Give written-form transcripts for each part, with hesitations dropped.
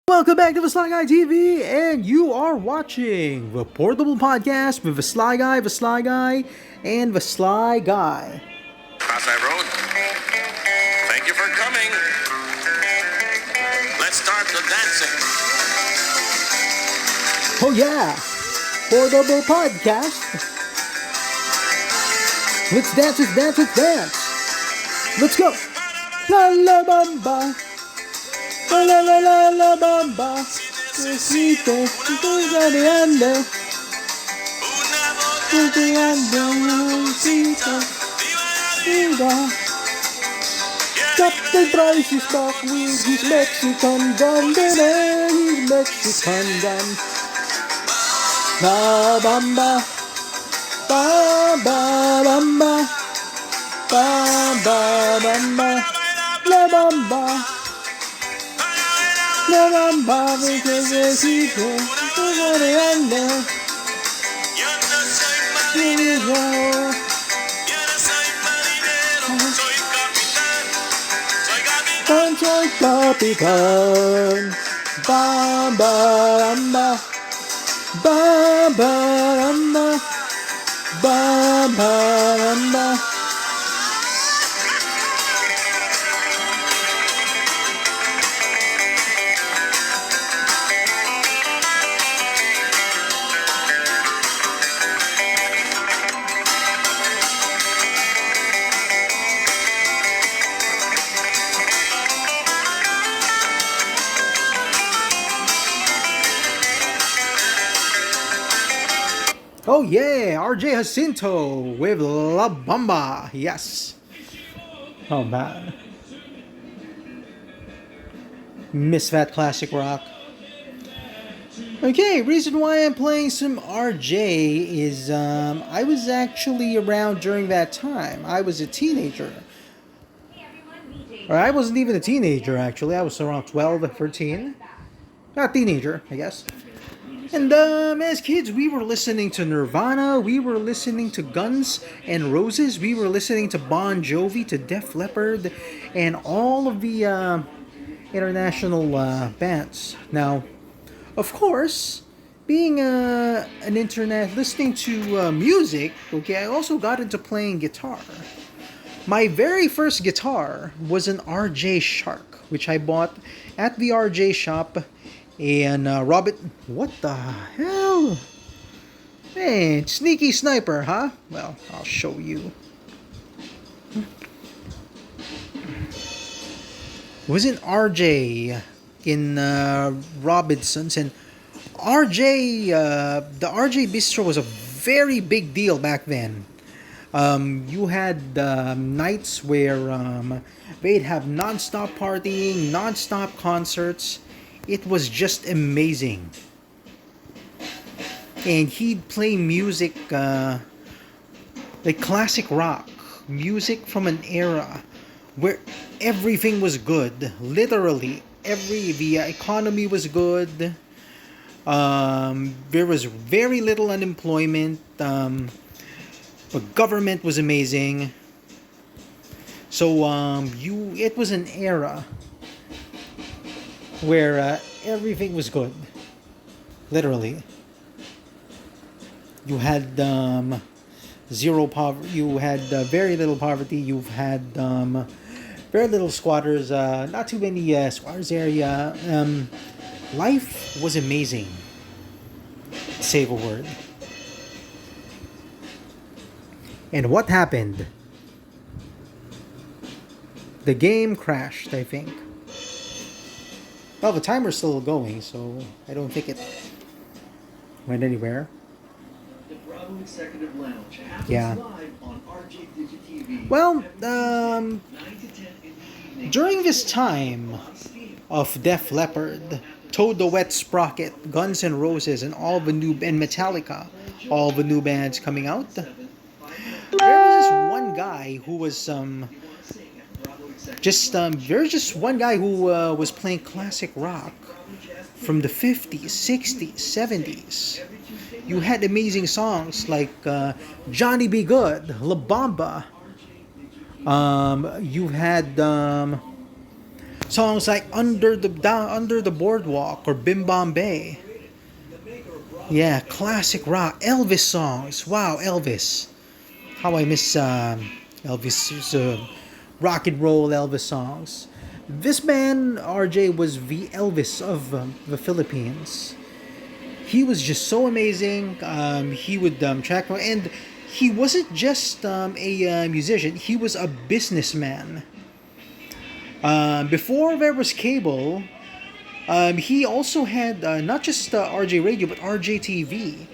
Welcome back to the Sly Guy TV, and you are watching the Portable Podcast with the Sly Guy, and the Sly Guy. Pasay Road, thank you for coming. Let's start the dancing. Oh yeah, Portable Podcast. Let's dance, let's dance, let's dance. Let's go. La la bamba. La la la la la bamba. Besito, grande. Viva. Captain Price is back with his Mexican gun. His Mexican gun. La bamba. Ba ba bamba. Ba ba bamba. La bamba. La bamba because besito, grande. Yo no soy marinero, soy capitán, soy capitán. Soy capitán. Ba ba bamba. Ba ba bamba. Ba ba bamba. Oh yeah, RJ Jacinto with La Bamba. Yes. Oh man. Miss that classic rock. Okay, reason why I'm playing some RJ is I was actually around during that time. I was a teenager. Or I wasn't even a teenager actually. I was around 12 or 13. Not teenager, I guess. And as kids, we were listening to Nirvana, we were listening to Guns N' Roses, we were listening to Bon Jovi, to Def Leppard, and all of the international bands. Now, of course, being an internet, listening to music, okay, I also got into playing guitar. My very first guitar was an RJ Shark, which I bought at the RJ shop. And Robert, what the hell? Man, sneaky sniper, huh? Well, I'll show you. Wasn't RJ in Robinsons, and the RJ Bistro was a very big deal back then. You had nights where they'd have non-stop partying, non-stop concerts. It was just amazing. And he'd play music like classic rock, music from an era where everything was good. Literally, the economy was good. There was very little unemployment. The government was amazing. So it was an era where everything was good. Literally. You had zero poverty. You had very little poverty. You've had very little squatters. Not too many squatters area. Life was amazing. Save a word. And what happened? The game crashed, I think. Well, the timer's still going, so I don't think it went anywhere. The Bravo Executive Lounge happens Yeah. live on RJ Digi TV. Well, 9 to 10 in the evening. during this time of Def Leppard, Toad the Wet Sprocket, Guns N' Roses, and and Metallica, all the new bands coming out, there was this one guy who was there's just one guy who was playing classic rock from the 50s, 60s, 70s. You had amazing songs like Johnny Be Good, La Bamba. You had Songs like Under the Boardwalk or Bim Bombay. Yeah, classic rock. Elvis songs. Wow, Elvis. How I miss Elvis' rock and roll Elvis songs. This man, RJ, was the Elvis of the Philippines. He was just so amazing. He would track, and he wasn't just a musician, he was a businessman. Before there was cable, he also had not just RJ Radio, but RJ TV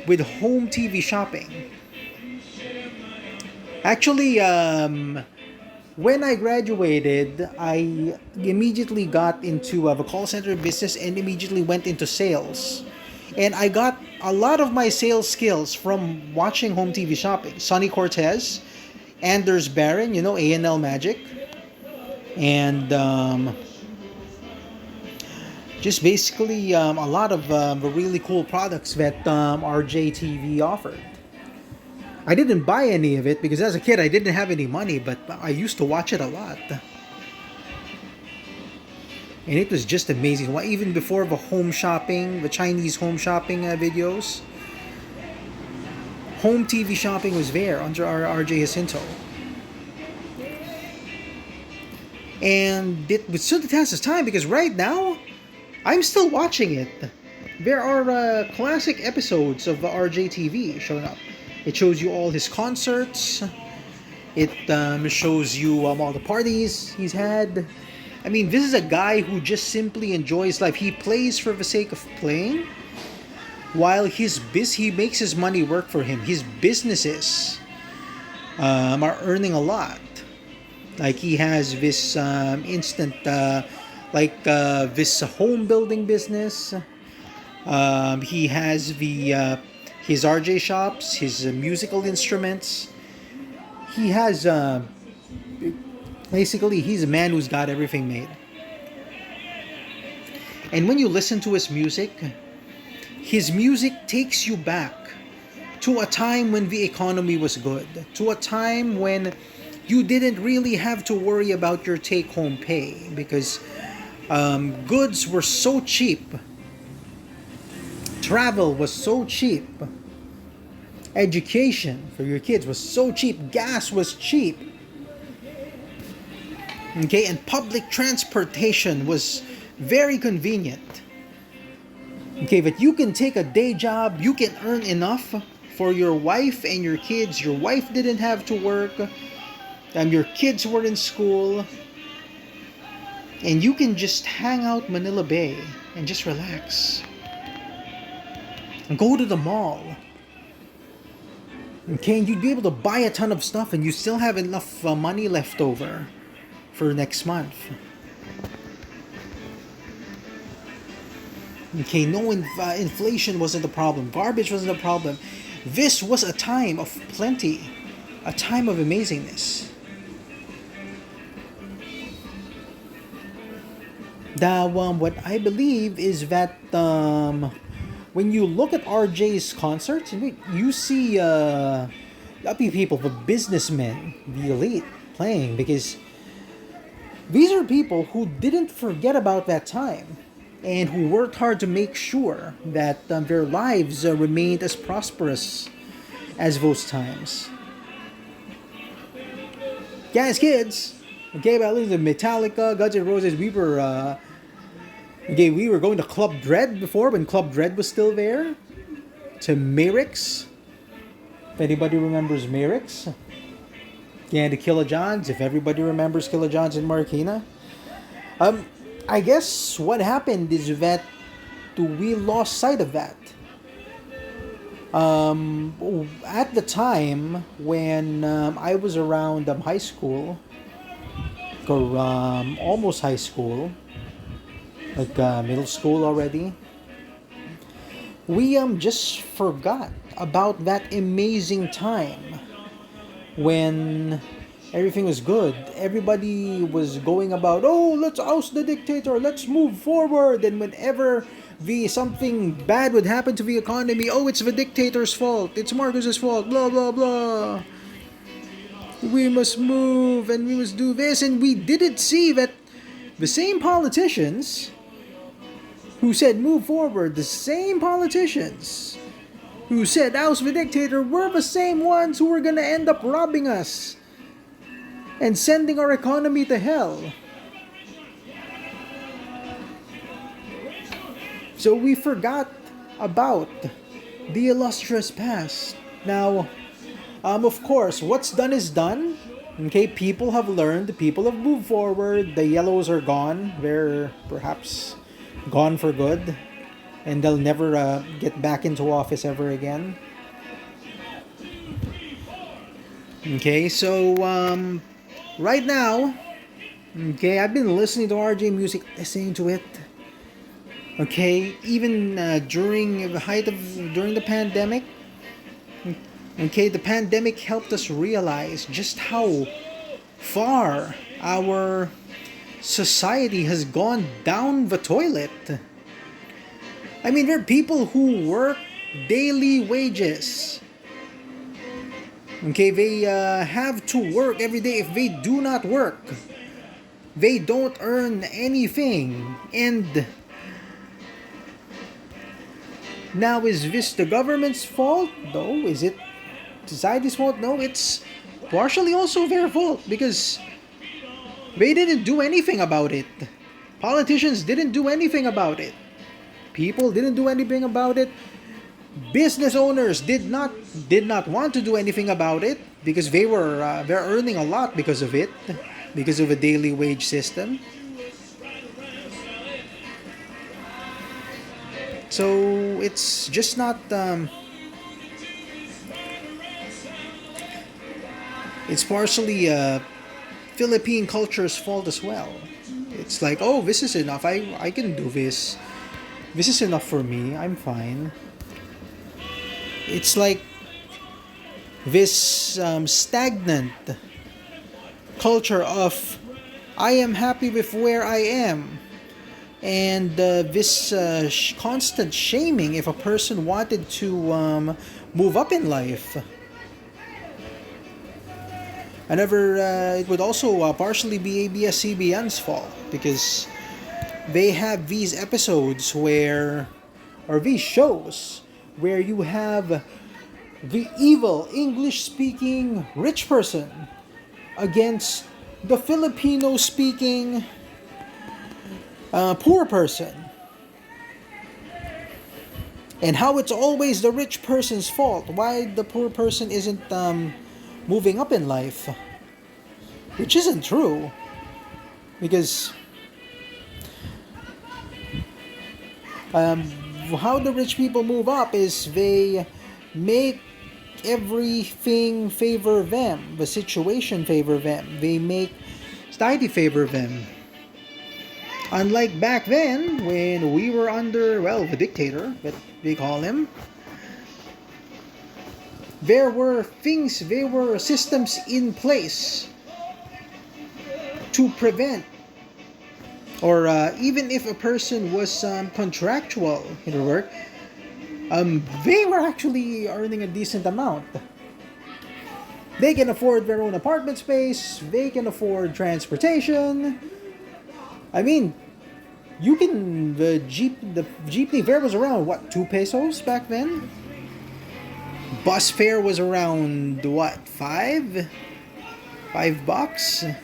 with home TV shopping. Actually, when I graduated, I immediately got into the call center business and immediately went into sales. And I got a lot of my sales skills from watching home TV shopping. Sonny Cortez, Anders Barron, A&L Magic, and just basically a lot of the really cool products that RJTV offered. I didn't buy any of it because as a kid I didn't have any money, but I used to watch it a lot. And it was just amazing. Well, even before the home shopping, the Chinese home shopping videos, home TV shopping was there under our RJ Jacinto. And it stood the test of time because right now, I'm still watching it. There are classic episodes of RJ TV showing up. It shows you all his concerts. It shows you all the parties he's had. I mean, this is a guy who just simply enjoys life. He plays for the sake of playing, while he makes his money work for him. His businesses are earning a lot. Like he has this this home building business. He has his RJ shops, his musical instruments. He has basically he's a man who's got everything made. And when you listen to his music takes you back to a time when the economy was good, to a time when you didn't really have to worry about your take-home pay because goods were so cheap. Travel was so cheap. Education for your kids was so cheap. Gas was cheap. Okay, and public transportation was very convenient. Okay, but you can take a day job, you can earn enough for your wife and your kids. Your wife didn't have to work. Your kids were in school. And you can just hang out Manila Bay and just relax. And go to the mall. Okay, and you'd be able to buy a ton of stuff and you still have enough money left over for next month. Okay, no inflation wasn't a problem. Garbage wasn't a problem. This was a time of plenty. A time of amazingness. Now, what I believe is that when you look at RJ's concerts, you see uppy people, the businessmen, the elite playing, because these are people who didn't forget about that time and who worked hard to make sure that their lives remained as prosperous as those times. Guys, kids, okay, about listening to Metallica, Guns N' Roses, we were going to Club Dread before when Club Dread was still there. To Merix. If anybody remembers Merix. Yeah, the Killajohns, if everybody remembers Killajohns in Marikina. I guess what happened is that we lost sight of that. At the time when I was around high school, or almost high school, like middle school already, we just forgot about that amazing time when everything was good. Everybody was going about, oh, let's oust the dictator, let's move forward. And whenever something bad would happen to the economy, oh, it's the dictator's fault, it's Marcos's fault, blah blah blah. We must move and we must do this, and we didn't see that the same politicians who said move forward, the same politicians who said oust the dictator, were the same ones who were gonna end up robbing us and sending our economy to hell. So we forgot about the illustrious past. Now, of course, what's done is done. Okay, people have learned, people have moved forward, the yellows are gone. They're perhaps gone for good, and they'll never get back into office ever again. Okay, so right now, okay, I've been listening to RJ music, listening to it. Okay, even during the height of during the pandemic. Okay, the pandemic helped us realize just how far our society has gone down the toilet. I mean, there are people who work daily wages. Okay, they have to work every day. If they do not work, they don't earn anything. And now, is this the government's fault? No. Is it society's fault? No, it's partially also their fault because they didn't do anything about it. Politicians didn't do anything about it. People didn't do anything about it. Business owners did not want to do anything about it because they're earning a lot because of it, because of a daily wage system. So it's just not. It's partially Philippine culture's fault as well. It's like, oh, this is enough. I can do this. This is enough for me. I'm fine. It's like this stagnant culture of I am happy with where I am. And this constant shaming if a person wanted to move up in life. However, it would also partially be ABS-CBN's fault because they have these episodes or these shows where you have the evil English-speaking rich person against the Filipino-speaking poor person, and how it's always the rich person's fault why the poor person isn't moving up in life, which isn't true because how the rich people move up is they make everything favor them, the situation favor them, they make society favor them. Unlike back then, when we were under, well, the dictator, that they call him, there were systems in place to prevent, or even if a person was contractual in their work, they were actually earning a decent amount. They can afford their own apartment space, they can afford transportation. I mean, the jeepney fare was around, what, 2 pesos back then? Bus fare was around, what, 5? $5?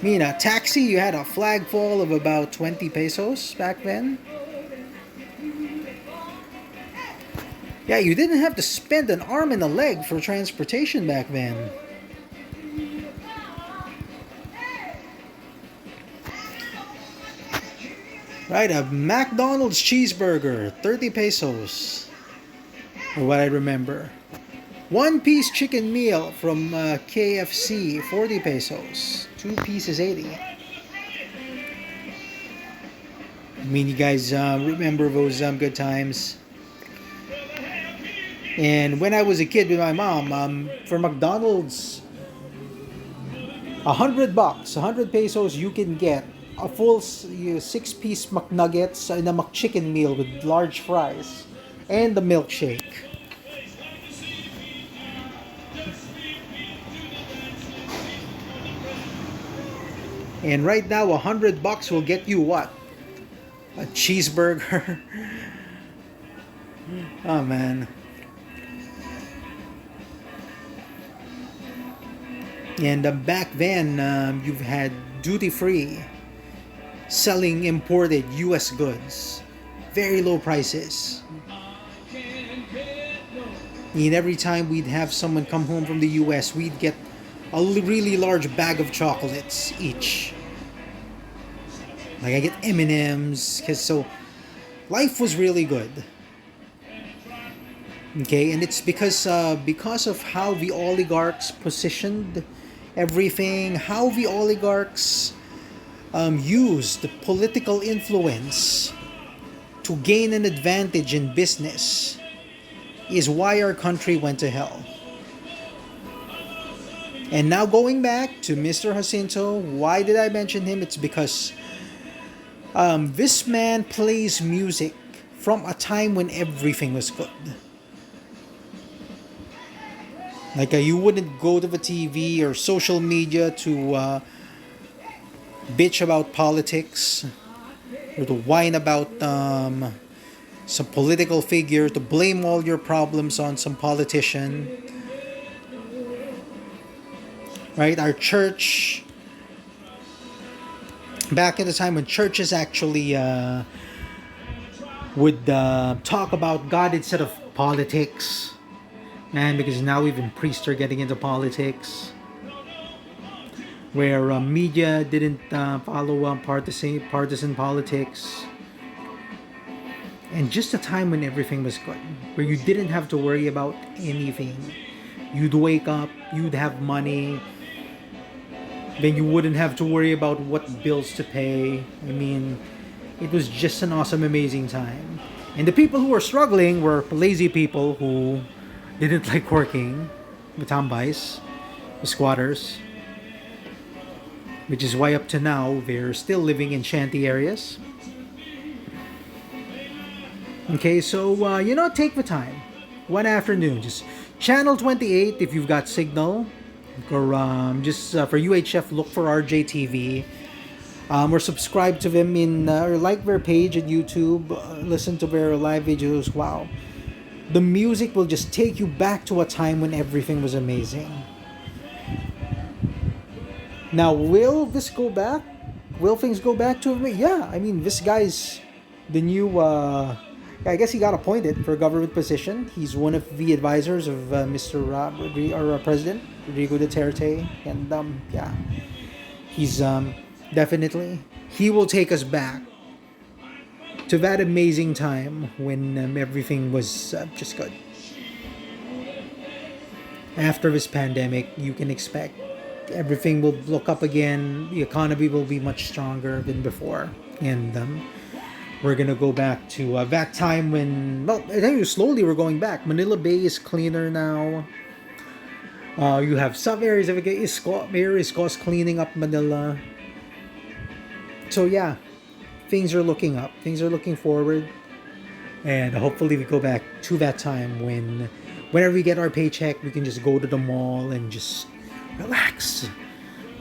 I mean, a taxi, you had a flag fall of about 20 pesos back then. Yeah, you didn't have to spend an arm and a leg for transportation back then. Right, a McDonald's cheeseburger, 30 pesos. Or what I remember. One-piece chicken meal from KFC, 40 pesos. 2 pieces, 80. I mean, you guys remember those good times. And when I was a kid with my mom, for McDonald's, $100, 100 pesos, you can get a full 6-piece McNuggets and a McChicken meal with large fries and the milkshake. And right now, $100 will get you what? A cheeseburger. Oh man. And back then, you've had duty free selling imported US goods, very low prices. And every time we'd have someone come home from the US, we'd get a really large bag of chocolates each. Like I get M&Ms, cause so life was really good. Okay, and it's because of how the oligarchs positioned everything, how the oligarchs used political influence to gain an advantage in business, is why our country went to hell. And now going back to Mr. Jacinto, why did I mention him? It's because this man plays music from a time when everything was good. Like you wouldn't go to the TV or social media to bitch about politics or to whine about some political figure, to blame all your problems on some politician. Right? Our church, back in the time when churches actually would talk about God instead of politics. Man, because now even priests are getting into politics. Where media didn't follow partisan politics. And just a time when everything was good. Where you didn't have to worry about anything. You'd wake up, you'd have money. Then you wouldn't have to worry about what bills to pay. I mean, it was just an awesome, amazing time. And the people who were struggling were lazy people who didn't like working, the tambais, the squatters. Which is why up to now, they're still living in shanty areas. Okay, so, take the time. One afternoon, just channel 28 if you've got signal. Or just for UHF, look for RJTV. Or subscribe to them or like their page at YouTube. Listen to their live videos. Wow. The music will just take you back to a time when everything was amazing. Now, will this go back? Will things go back to me? Yeah, I mean, this guy's the new... I guess he got appointed for a government position. He's one of the advisors of Mr. President Rodrigo Duterte. And, he's definitely... He will take us back to that amazing time when everything was just good. After this pandemic, you can expect everything will look up again. The economy will be much stronger than before. And we're going to go back to that time when... Well, I tell you, slowly we're going back. Manila Bay is cleaner now. You have some areas of Isko's cleaning up Manila. So yeah, things are looking up. Things are looking forward. And hopefully we go back to that time when whenever we get our paycheck, we can just go to the mall and just relax.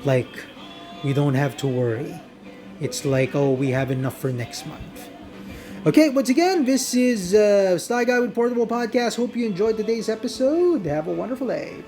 Like, we don't have to worry. It's like, oh, we have enough for next month. Okay, once again, this is Sly Guy with Portable Podcast. Hope you enjoyed today's episode. Have a wonderful day.